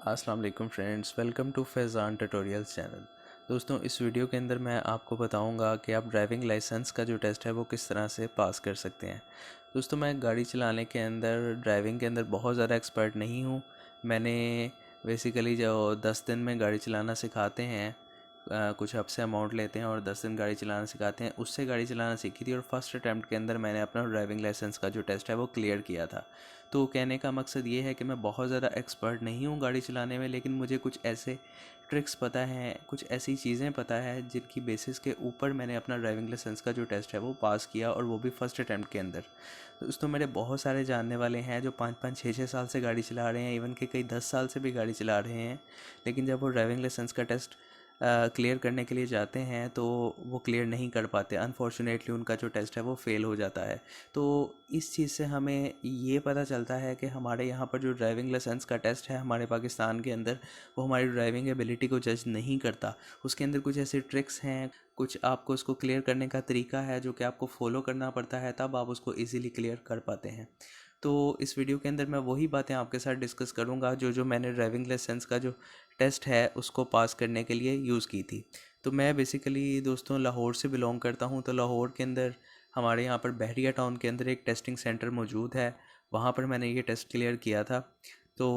अस्सलाम वालेकुम friends, welcome to Faizan tutorials channel. दोस्तों, इस वीडियो के अंदर मैं आपको बताऊंगा कि आप ड्राइविंग लाइसेंस का जो टेस्ट है वो किस तरह से पास कर सकते हैं। दोस्तों, मैं गाड़ी चलाने के अंदर ड्राइविंग के अंदर बहुत ज़्यादा एक्सपर्ट नहीं हूँ। मैंने बेसिकली जो 10 दिन में गाड़ी चलाना सिखाते हैं, कुछ आपसे अमाउंट लेते हैं और 10 दिन गाड़ी चलाना सिखाते हैं, उससे गाड़ी चलाना सीखी थी और फर्स्ट अटैम्प्ट के अंदर मैंने अपना ड्राइविंग लाइसेंस का जो टेस्ट है वो क्लियर किया था। तो कहने का मकसद ये है कि मैं बहुत ज़्यादा एक्सपर्ट नहीं हूँ गाड़ी चलाने में, लेकिन मुझे कुछ ऐसे ट्रिक्स पता हैं, कुछ ऐसी चीज़ें पता है जिनकी बेसिस के ऊपर मैंने अपना ड्राइविंग लाइसेंस का जो टेस्ट है वो पास किया, और वो भी फर्स्ट अटैम्प्ट के अंदर। तो दोस्तों, मेरे बहुत सारे जानने वाले हैं जो 5-5, 6-6 साल से गाड़ी चला रहे हैं, इवन कि कई 10 साल से भी गाड़ी चला रहे हैं, लेकिन जब वो ड्राइविंग लाइसेंस का टेस्ट क्लियर करने के लिए जाते हैं तो वो क्लियर नहीं कर पाते। अनफॉर्चुनेटली उनका जो टेस्ट है वो फ़ेल हो जाता है। तो इस चीज़ से हमें ये पता चलता है कि हमारे यहाँ पर जो ड्राइविंग लाइसेंस का टेस्ट है हमारे पाकिस्तान के अंदर, वो हमारी ड्राइविंग एबिलिटी को जज नहीं करता। उसके अंदर कुछ ऐसे ट्रिक्स हैं, कुछ आपको उसको क्लियर करने का तरीका है जो कि आपको फॉलो करना पड़ता है, तब आप उसको ईज़िली क्लियर कर पाते हैं। तो इस वीडियो के अंदर मैं वही बातें आपके साथ डिस्कस करूंगा जो मैंने ड्राइविंग लाइसेंस का जो टेस्ट है उसको पास करने के लिए यूज़ की थी। तो मैं बेसिकली दोस्तों लाहौर से बिलोंग करता हूं। तो लाहौर के अंदर हमारे यहाँ पर बहरिया टाउन के अंदर एक टेस्टिंग सेंटर मौजूद है, वहाँ पर मैंने ये टेस्ट क्लियर किया था। तो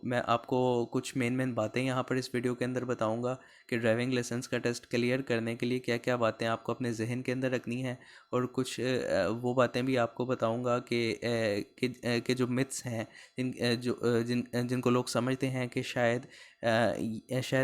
मैं आपको कुछ मेन बातें यहाँ पर इस वीडियो के अंदर बताऊँगा कि ड्राइविंग लाइसेंस का टेस्ट क्लियर करने के लिए क्या क्या बातें आपको अपने जहन के अंदर रखनी है, और कुछ वो बातें भी आपको बताऊँगा कि जो मिथ्स हैं, जिनको लोग समझते हैं कि शायद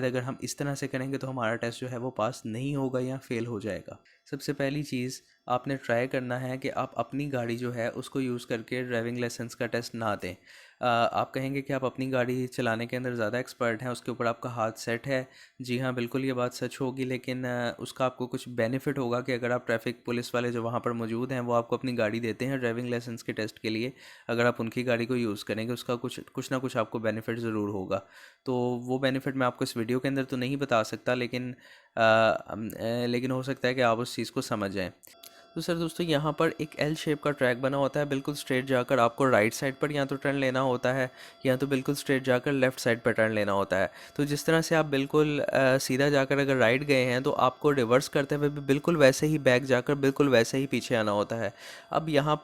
अगर हम इस तरह से करेंगे तो हमारा टेस्ट जो है वो पास नहीं होगा या फेल हो जाएगा। सबसे पहली चीज़ आपने ट्राई करना है कि आप अपनी गाड़ी जो है उसको यूज़ करके ड्राइविंग लाइसेंस का टेस्ट ना दें। आप कहेंगे कि आप अपनी गाड़ी चलाने के अंदर ज़्यादा एक्सपर्ट हैं, उसके ऊपर आपका हाथ सेट है। जी हाँ, बिल्कुल ये बात सच होगी, लेकिन उसका आपको कुछ बेनिफिट होगा कि अगर आप ट्रैफिक पुलिस वाले जो वहाँ पर मौजूद हैं वो आपको अपनी गाड़ी देते हैं ड्राइविंग लाइसेंस के टेस्ट के लिए, अगर आप उनकी गाड़ी को यूज़ करेंगे उसका कुछ ना कुछ आपको बेनिफिट ज़रूर होगा। तो वो बेनिफिट मैं आपको इस वीडियो के अंदर तो नहीं बता सकता, लेकिन हो सकता है कि आप उस चीज़ को समझ जाएं। तो सर दोस्तों, यहाँ पर एक एल शेप का ट्रैक बना होता है, बिल्कुल स्ट्रेट जाकर आपको राइट साइड पर या तो टर्न लेना होता है, या तो बिल्कुल स्ट्रेट जाकर लेफ़्ट साइड पर टर्न लेना होता है। तो जिस तरह से आप बिल्कुल सीधा जाकर अगर राइट गए हैं तो आपको रिवर्स करते हुए भी बिल्कुल वैसे ही बैक जाकर बिल्कुल वैसे ही पीछे आना होता है। अब यहाँ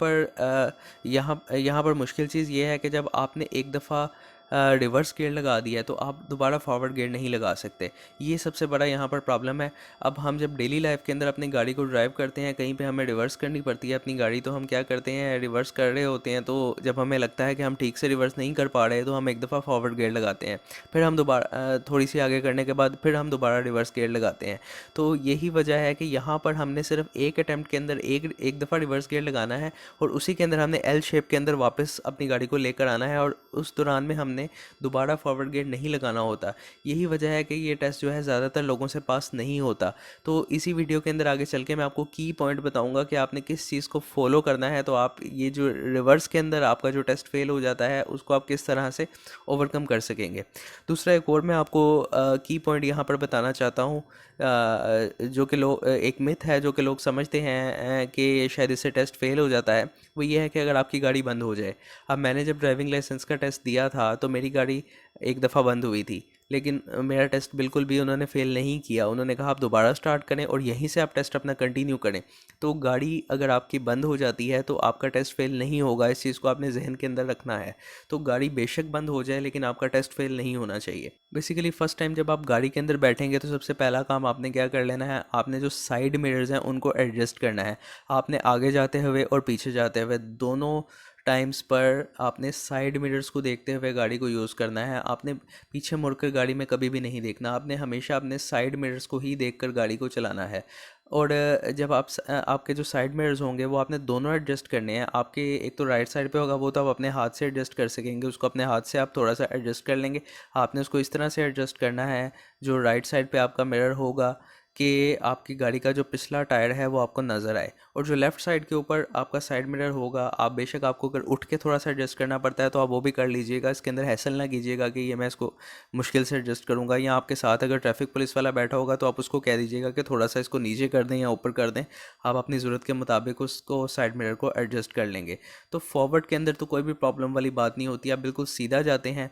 पर मुश्किल चीज़ ये है कि जब आपने एक दफ़ा रिवर्स गियर लगा दिया है तो आप दोबारा फॉरवर्ड गियर नहीं लगा सकते। ये सबसे बड़ा यहाँ पर प्रॉब्लम है। अब हम जब डेली लाइफ के अंदर अपनी गाड़ी को ड्राइव करते हैं, कहीं पे हमें रिवर्स करनी पड़ती है अपनी गाड़ी, तो हम क्या करते हैं, रिवर्स कर रहे होते हैं, तो जब हमें लगता है कि हम ठीक से रिवर्स नहीं कर पा रहे तो हम एक दफ़ा फॉरवर्ड गियर लगाते हैं, फिर हम दोबारा थोड़ी सी आगे करने के बाद फिर हम दोबारा रिवर्स गियर लगाते हैं। तो यही वजह है कि यहाँ पर हमने सिर्फ एक अटैम्प्ट के अंदर एक एक दफ़ा रिवर्स गियर लगाना है, और उसी के अंदर हमने एल शेप के अंदर वापस अपनी गाड़ी को लेकर आना है, और उस दौरान में हमने दोबारा फॉरवर्ड गियर नहीं लगाना होता। यही वजह है कि ये टेस्ट जो है ज़्यादातर लोगों से पास नहीं होता। तो इसी वीडियो के अंदर आगे चल के मैं आपको की पॉइंट बताऊंगा कि आपने किस चीज़ को फॉलो करना है, तो आप ये जो रिवर्स के अंदर आपका जो टेस्ट फेल हो जाता है उसको आप किस तरह से ओवरकम कर सकेंगे। दूसरा एक और मैं आपको की पॉइंट यहाँ पर बताना चाहता हूँ, जो कि लोग एक मिथ है जो कि लोग समझते हैं कि शायद इससे टेस्ट फेल हो जाता है। वो ये है कि अगर आपकी गाड़ी बंद हो जाए। अब मैंने जब ड्राइविंग लाइसेंस का टेस्ट दिया था तो मेरी गाड़ी एक दफ़ा बंद हुई थी, लेकिन मेरा टेस्ट बिल्कुल भी उन्होंने फ़ेल नहीं किया। उन्होंने कहा आप दोबारा स्टार्ट करें और यहीं से आप टेस्ट अपना कंटिन्यू करें। तो गाड़ी अगर आपकी बंद हो जाती है तो आपका टेस्ट फ़ेल नहीं होगा, इस चीज़ को आपने जहन के अंदर रखना है। तो गाड़ी बेशक बंद हो जाए लेकिन आपका टेस्ट फ़ेल नहीं होना चाहिए। बेसिकली फ़र्स्ट टाइम जब आप गाड़ी के अंदर बैठेंगे तो सबसे पहला काम आपने क्या कर लेना है, आपने जो साइड मिरर्स हैं उनको एडजस्ट करना है। आपने आगे जाते हुए और पीछे जाते हुए दोनों टाइम्स पर आपने साइड मिरर्स को देखते हुए गाड़ी को यूज़ करना है। आपने पीछे मुड़कर गाड़ी में कभी भी नहीं देखना, आपने हमेशा अपने साइड मिरर्स को ही देखकर गाड़ी को चलाना है। और जब आपके जो साइड मिरर्स होंगे वो आपने दोनों एडजस्ट करने हैं। आपके एक तो राइट साइड पे होगा, वो तो आप अपने हाथ से एडजस्ट कर सकेंगे, उसको अपने हाथ से आप थोड़ा सा एडजस्ट कर लेंगे। आपने उसको इस तरह से एडजस्ट करना है, जो राइट साइड पे आपका मिरर होगा, कि आपकी गाड़ी का जो पिछला टायर है वो आपको नज़र आए। और जो लेफ़्ट साइड के ऊपर आपका साइड मिरर होगा, आप बेशक आपको अगर उठ के थोड़ा सा एडजस्ट करना पड़ता है तो आप वो भी कर लीजिएगा। इसके अंदर हैसल ना कीजिएगा कि ये मैं इसको मुश्किल से एडजस्ट करूँगा, या आपके साथ अगर ट्रैफिक पुलिस वाला बैठा होगा तो आप उसको कह दीजिएगा कि थोड़ा सा इसको नीचे कर दें या ऊपर कर दें। आप अपनी ज़रूरत के मुताबिक उसको साइड मिरर को एडजस्ट कर लेंगे। तो फॉरवर्ड के अंदर तो कोई भी प्रॉब्लम वाली बात नहीं होती। आप बिल्कुल सीधा जाते हैं,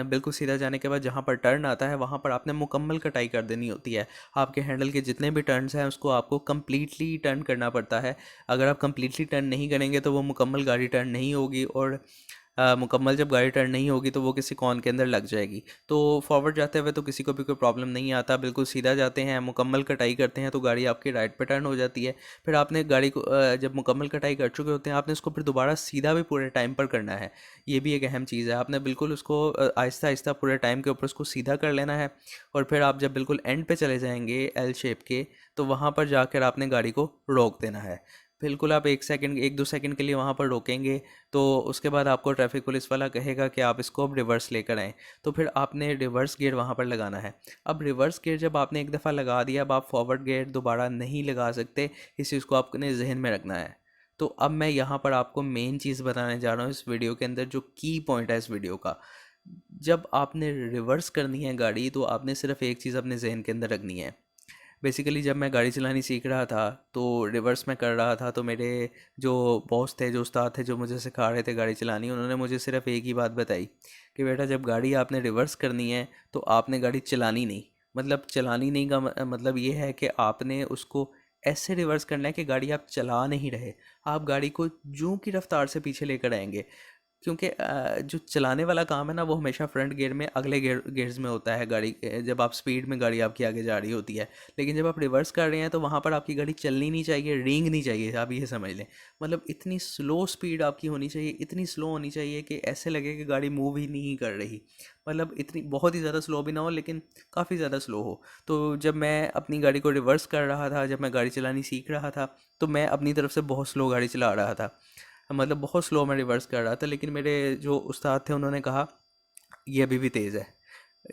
बिल्कुल सीधा जाने के बाद जहाँ पर टर्न आता है वहाँ पर आपने मुकम्मल कटाई कर देनी होती है। आपके हैंडल के जितने भी टर्न्स हैं उसको आपको कम्प्लीटली टर्न करना पड़ता है। अगर आप कम्प्लीटली टर्न नहीं करेंगे तो वो मुकम्मल गाड़ी टर्न नहीं होगी, और मुकम्मल जब गाड़ी टर्न नहीं होगी तो वो किसी कॉर्न के अंदर लग जाएगी। तो फॉरवर्ड जाते हुए तो किसी को भी कोई प्रॉब्लम नहीं आता, बिल्कुल सीधा जाते हैं, मुकम्मल कटाई करते हैं तो गाड़ी आपकी राइट पे टर्न हो जाती है। फिर आपने गाड़ी को जब मुकम्मल कटाई कर चुके होते हैं, आपने उसको फिर दोबारा सीधा भी पूरे टाइम पर करना है। ये भी एक अहम चीज़ है। आपने बिल्कुल उसको आहिस्ता आहिस्ता पूरे टाइम के ऊपर उसको सीधा कर लेना है। और फिर आप जब बिल्कुल एंड पे चले जाएंगे एल शेप के, तो वहाँ पर जाकर आपने गाड़ी को रोक देना है। बिल्कुल आप 1 सेकंड 1-2 सेकंड के लिए वहाँ पर रोकेंगे, तो उसके बाद आपको ट्रैफिक पुलिस वाला कहेगा कि आप इसको अब रिवर्स लेकर आएँ। तो फिर आपने रिवर्स गियर वहाँ पर लगाना है। अब रिवर्स गियर जब आपने एक दफ़ा लगा दिया, अब आप फॉरवर्ड गियर दोबारा नहीं लगा सकते। इस चीज़ को आपने जहन में रखना है। तो अब मैं यहाँ पर आपको मेन चीज़ बताने जा रहा हूँ इस वीडियो के अंदर, जो की पॉइंट है इस वीडियो का। जब आपने रिवर्स करनी है गाड़ी, तो आपने सिर्फ एक चीज़ अपने जहन के अंदर रखनी है। बेसिकली जब मैं गाड़ी चलानी सीख रहा था तो रिवर्स में कर रहा था, तो मेरे जो बॉस थे, जो उस्ताद थे, जो मुझे सिखा रहे थे गाड़ी चलानी, उन्होंने मुझे सिर्फ एक ही बात बताई कि बेटा जब गाड़ी आपने रिवर्स करनी है तो आपने गाड़ी चलानी नहीं। मतलब चलानी नहीं का मतलब ये है कि आपने उसको ऐसे रिवर्स करना है कि गाड़ी आप चला नहीं रहे, आप गाड़ी को जूं की रफ्तार से पीछे लेकर आएंगे। क्योंकि जो चलाने वाला काम है ना, वो हमेशा फ्रंट गियर में, अगले गियर्स में होता है गाड़ी जब आप स्पीड में गाड़ी आपकी आगे जा रही होती है। लेकिन जब आप रिवर्स कर रहे हैं तो वहाँ पर आपकी गाड़ी चलनी नहीं चाहिए, रेंग नहीं चाहिए, आप ये समझ लें। मतलब इतनी स्लो स्पीड आपकी होनी चाहिए, इतनी स्लो होनी चाहिए कि ऐसे लगे कि गाड़ी मूव ही नहीं कर रही। मतलब इतनी बहुत ही ज़्यादा स्लो भी ना हो, लेकिन काफ़ी ज़्यादा स्लो हो। तो जब मैं अपनी गाड़ी को रिवर्स कर रहा था, जब मैं गाड़ी चलानी सीख रहा था, तो मैं अपनी तरफ से बहुत स्लो गाड़ी चला रहा था। मतलब बहुत स्लो में रिवर्स कर रहा था, लेकिन मेरे जो उस्ताद थे उन्होंने कहा ये अभी भी तेज़ है।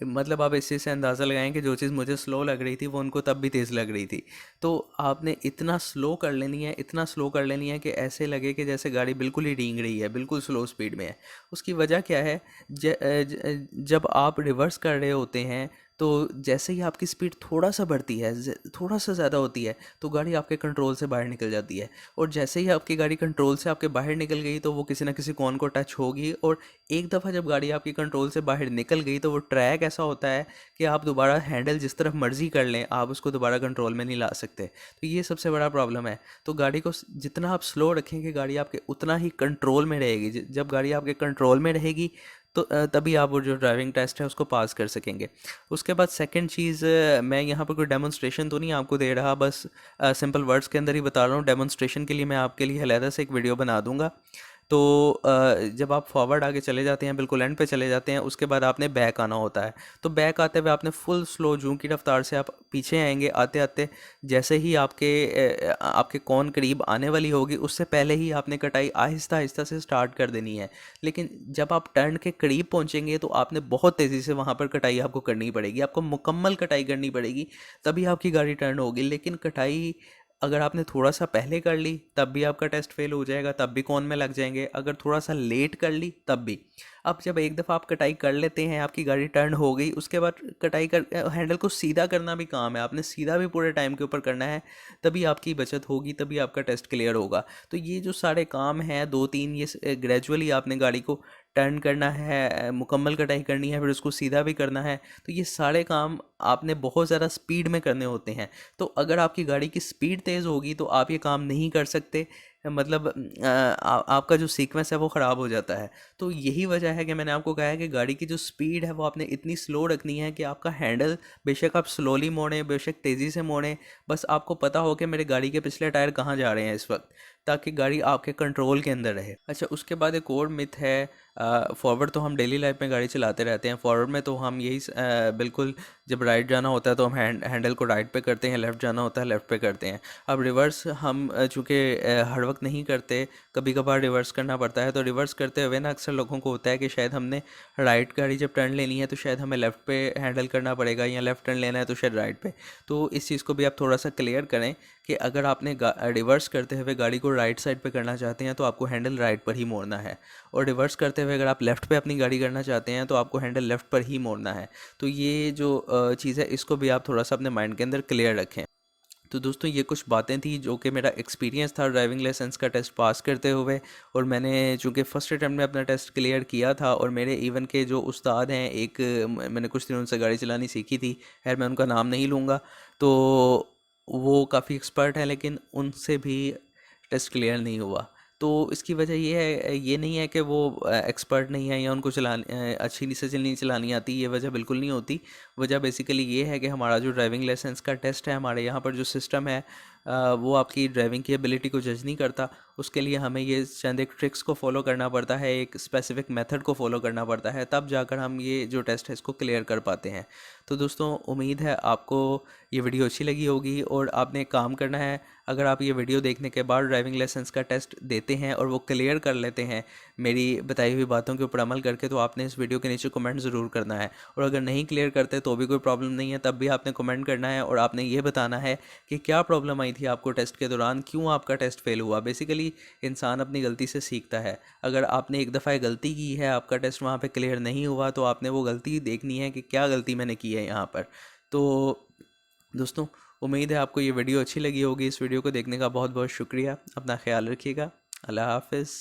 मतलब आप इस चीज़ से अंदाज़ा लगाएं कि जो चीज़ मुझे स्लो लग रही थी वो उनको तब भी तेज़ लग रही थी। तो आपने इतना स्लो कर लेनी है, इतना स्लो कर लेनी है कि ऐसे लगे कि जैसे गाड़ी बिल्कुल ही डींग रही है, बिल्कुल स्लो स्पीड में है। उसकी वजह क्या है, जब आप रिवर्स कर रहे होते हैं तो जैसे ही आपकी स्पीड थोड़ा सा बढ़ती है, थोड़ा सा ज़्यादा होती है, तो गाड़ी आपके कंट्रोल से बाहर निकल जाती है। और जैसे ही आपकी गाड़ी कंट्रोल से आपके बाहर निकल गई तो वो किसी ना किसी कॉर्न को टच होगी। और एक दफ़ा जब गाड़ी आपकी कंट्रोल से बाहर निकल गई तो वो ट्रैक ऐसा होता है कि आप दोबारा हैंडल जिस तरफ मर्जी कर लें, आप उसको दोबारा कंट्रोल में नहीं ला सकते। तो ये सबसे बड़ा प्रॉब्लम है। तो गाड़ी को जितना आप स्लो रखेंगे, गाड़ी आपके उतना ही कंट्रोल में रहेगी। जब गाड़ी आपके कंट्रोल में रहेगी तो तभी आप वो जो ड्राइविंग टेस्ट है उसको पास कर सकेंगे। उसके बाद सेकंड चीज़, मैं यहाँ पर कोई डेमोन्स्ट्रेशन तो नहीं आपको दे रहा, बस सिंपल वर्ड्स के अंदर ही बता रहा हूँ। डेमोन्स्ट्रेशन के लिए मैं आपके लिए अलहदा से एक वीडियो बना दूंगा। तो जब आप फॉरवर्ड आगे चले जाते हैं, बिल्कुल एंड पे चले जाते हैं, उसके बाद आपने बैक आना होता है। तो बैक आते हुए आपने फुल स्लो जूं की रफ्तार से आप पीछे आएंगे। आते आते जैसे ही आपके कौन करीब आने वाली होगी, उससे पहले ही आपने कटाई आहिस्ता आहिस्ता से स्टार्ट कर देनी है। लेकिन जब आप टर्न के करीब पहुंचेंगे तो आपने बहुत तेज़ी से वहाँ पर कटाई आपको करनी पड़ेगी, आपको मुकम्मल कटाई करनी पड़ेगी, तभी आपकी गाड़ी टर्न होगी। लेकिन कटाई अगर आपने थोड़ा सा पहले कर ली तब भी आपका टेस्ट फेल हो जाएगा, तब भी कौन में लग जाएंगे। अगर थोड़ा सा लेट कर ली तब भी। अब जब एक दफ़ा आप कटाई कर लेते हैं, आपकी गाड़ी टर्न हो गई, उसके बाद कटाई कर हैंडल को सीधा करना भी काम है, आपने सीधा भी पूरे टाइम के ऊपर करना है, तभी आपकी बचत होगी, तभी आपका टेस्ट क्लियर होगा। तो ये जो सारे काम हैं 2-3, ये ग्रेजुअली आपने गाड़ी को टर्न करना है, मुकम्मल कटाई करनी है, फिर उसको सीधा भी करना है। तो ये सारे काम आपने बहुत ज़्यादा स्पीड में करने होते हैं। तो अगर आपकी गाड़ी की स्पीड तेज़ होगी तो आप ये काम नहीं कर सकते। मतलब आपका जो सीक्वेंस है वो ख़राब हो जाता है। तो यही वजह है कि मैंने आपको कहा है कि गाड़ी की जो स्पीड है वो आपने इतनी स्लो रखनी है कि आपका हैंडल, बेशक आप स्लोली मोड़ें, बेशक तेज़ी से मोड़ें, बस आपको पता हो कि मेरे गाड़ी के पिछले टायर कहाँ जा रहे हैं इस वक्त, ताकि गाड़ी आपके कंट्रोल के अंदर रहे। अच्छा, उसके बाद एक और मिथ है, फॉरवर्ड तो हम डेली लाइफ में गाड़ी चलाते रहते हैं। फॉरवर्ड में तो हम यही बिल्कुल जब राइट जाना होता है तो हम हैंडल को राइट पे करते हैं, लेफ़्ट जाना होता है लेफ़्ट पे करते हैं। अब रिवर्स हम चूँकि हर वक्त नहीं करते, कभी कभार रिवर्स करना पड़ता है, तो रिवर्स करते हुए ना अक्सर लोगों को होता है कि शायद हमने राइट गाड़ी जब टर्न लेनी है तो शायद हमें लेफ़्ट पे हैंडल करना पड़ेगा, या लेफ़्ट टर्न लेना है तो शायद राइट पे। तो इस चीज़ को भी आप थोड़ा सा क्लियर करें कि अगर आपने रिवर्स करते हुए गाड़ी को राइट साइड पे करना चाहते हैं तो आपको हैंडल राइट पर ही मोड़ना है, और रिवर्स करते हुए अगर आप लेफ़्ट पे अपनी गाड़ी करना चाहते हैं तो आपको हैंडल लेफ़्ट पर ही मोड़ना है। तो ये जो चीज़ है इसको भी आप थोड़ा सा अपने माइंड के अंदर क्लियर रखें। तो दोस्तों ये कुछ बातें थी जो कि मेरा एक्सपीरियंस था ड्राइविंग लाइसेंस का टेस्ट पास करते हुए, और मैंने चूँकि फ़र्स्ट अटैम्प्ट में अपना टेस्ट क्लियर किया था, और मेरे इवन के जो उस्ताद हैं, एक मैंने कुछ दिनों से गाड़ी चलानी सीखी थी, खैर मैं उनका नाम नहीं लूँगा, तो वो काफ़ी एक्सपर्ट हैं, लेकिन उनसे भी टेस्ट क्लियर नहीं हुआ। तो इसकी वजह ये नहीं है कि वो एक्सपर्ट नहीं है या उनको अच्छी से नहीं चलानी आती, ये वजह बिल्कुल नहीं होती। वजह बेसिकली ये है कि हमारा जो ड्राइविंग लाइसेंस का टेस्ट है, हमारे यहाँ पर जो सिस्टम है, वो आपकी ड्राइविंग की एबिलिटी को जज नहीं करता। उसके लिए हमें ये चंद एक ट्रिक्स को फॉलो करना पड़ता है, एक स्पेसिफिक मेथड को फॉलो करना पड़ता है, तब जाकर हम ये जो टेस्ट है इसको क्लियर कर पाते हैं। तो दोस्तों उम्मीद है आपको ये वीडियो अच्छी लगी होगी, और आपने एक काम करना है, अगर आप ये वीडियो देखने के बाद ड्राइविंग लाइसेंस का टेस्ट देते हैं और वो क्लियर कर लेते हैं मेरी बताई हुई बातों के ऊपर अमल करके, तो आपने इस वीडियो के नीचे कमेंट ज़रूर करना है। और अगर नहीं क्लियर करते तो भी कोई प्रॉब्लम नहीं है, तब भी आपने कमेंट करना है, और आपने ये बताना है कि क्या प्रॉब्लम आई थी आपको टेस्ट के दौरान, क्यों आपका टेस्ट फेल हुआ। बेसिकली इंसान अपनी गलती से सीखता है। अगर आपने एक दफ़ा गलती की है, आपका टेस्ट वहाँ पे क्लियर नहीं हुआ, तो आपने वो गलती देखनी है कि क्या गलती मैंने की है यहाँ पर। तो दोस्तों उम्मीद है आपको ये वीडियो अच्छी लगी होगी। इस वीडियो को देखने का बहुत बहुत शुक्रिया। अपना ख्याल रखिएगा। अल्लाह हाफिज़।